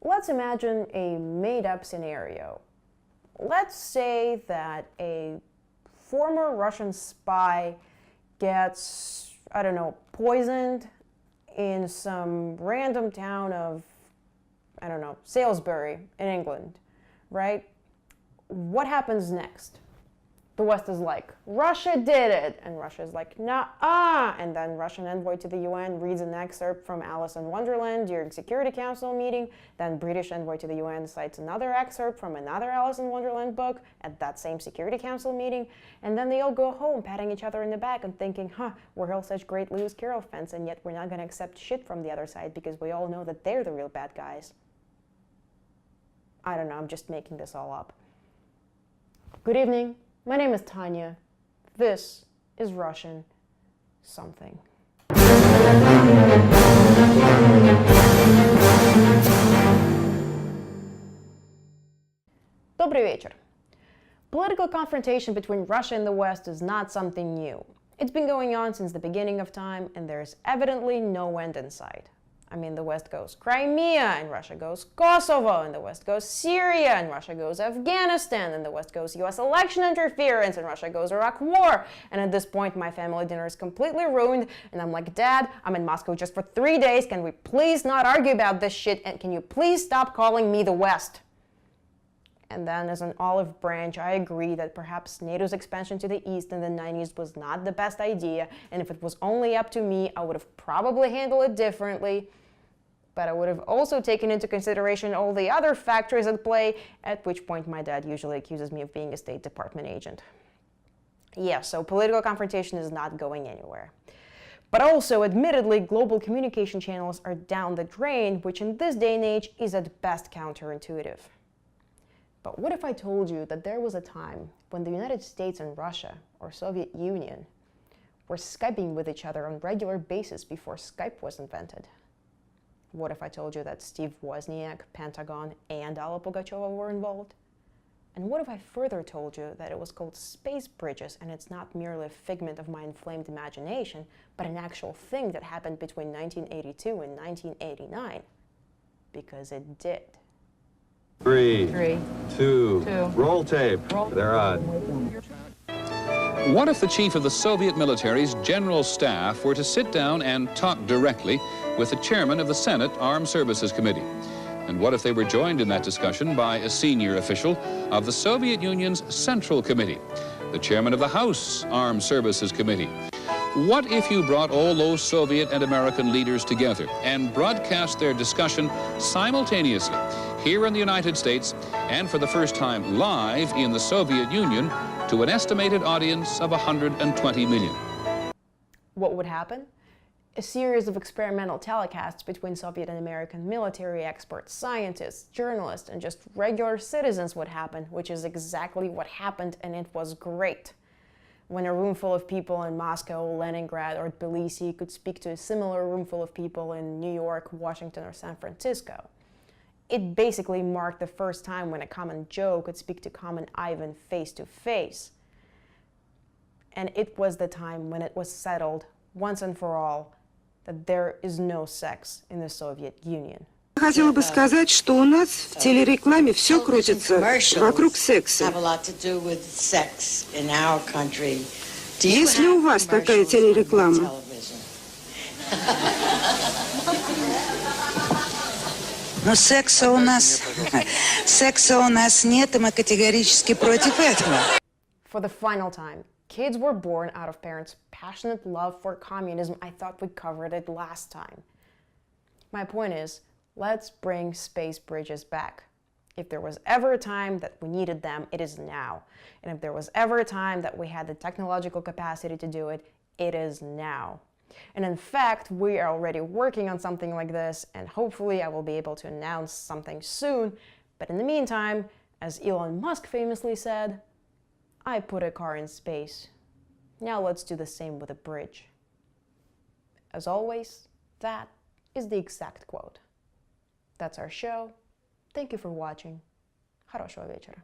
Let's imagine a made-up scenario. Let's say that a former Russian spy gets, I don't know, poisoned in some random town of, I don't know, Salisbury in England, right? What happens next? The West is like, Russia did it, and Russia is like, nah, and then Russian envoy to the UN reads an excerpt from Alice in Wonderland during Security Council meeting, then British envoy to the UN cites another excerpt from another Alice in Wonderland book at that same Security Council meeting, and then they all go home patting each other in the back and thinking, we're all such great Lewis Carroll fans, and yet we're not going to accept shit from the other side because we all know that they're the real bad guys. I don't know, I'm just making this all up. Good evening. My name is Tanya. This is Russian something. Добрый вечер. Political confrontation between Russia and the West is not something new. It's been going on since the beginning of time, and there's evidently no end in sight. I mean, the West goes Crimea, and Russia goes Kosovo, and the West goes Syria, and Russia goes Afghanistan, and the West goes US election interference, and Russia goes Iraq war. And at this point, my family dinner is completely ruined, and I'm like, Dad, I'm in Moscow just for 3 days. Can we please not argue about this shit, and can you please stop calling me the West? And then, as an olive branch, I agree that perhaps NATO's expansion to the east in the 90s was not the best idea, and if it was only up to me, I would have probably handled it differently. But I would have also taken into consideration all the other factors at play, at which point my dad usually accuses me of being a State Department agent. Yeah, so political confrontation is not going anywhere. But also, admittedly, global communication channels are down the drain, which in this day and age is at best counterintuitive. But what if I told you that there was a time when the United States and Russia, or Soviet Union, were Skyping with each other on a regular basis before Skype was invented? What if I told you that Steve Wozniak, Pentagon, and Alla Pugacheva were involved? And what if I further told you that it was called space bridges, and it's not merely a figment of my inflamed imagination, but an actual thing that happened between 1982 and 1989? Because it did. Three, two, roll tape. They're on. What if the chief of the Soviet military's general staff were to sit down and talk directly with the chairman of the Senate Armed Services Committee? And what if they were joined in that discussion by a senior official of the Soviet Union's Central Committee, the chairman of the House Armed Services Committee? What if you brought all those Soviet and American leaders together and broadcast their discussion simultaneously here in the United States and for the first time live in the Soviet Union to an estimated audience of 120 million? What would happen? A series of experimental telecasts between Soviet and American military experts, scientists, journalists, and just regular citizens would happen, which is exactly what happened, and it was great. When a room full of people in Moscow, Leningrad, or Tbilisi could speak to a similar room full of people in New York, Washington, or San Francisco. It basically marked the first time when a common Joe could speak to common Ivan face to face. And it was the time when it was settled, once and for all, that there is no sex in the Soviet Union. Хотела бы сказать, что у нас в телерекламе все крутится вокруг секса. Есть ли у вас такая телереклама? Но секса у нас нет, и мы категорически против этого. For the final time, kids were born out of parents' passionate love for communism. I thought we covered it last time. My point is, let's bring space bridges back. If there was ever a time that we needed them, it is now. And if there was ever a time that we had the technological capacity to do it, it is now. And in fact, we are already working on something like this, and hopefully I will be able to announce something soon. But in the meantime, as Elon Musk famously said, I put a car in space. Now let's do the same with a bridge. As always, that is the exact quote. That's our show. Thank you for watching. Хорошего вечера.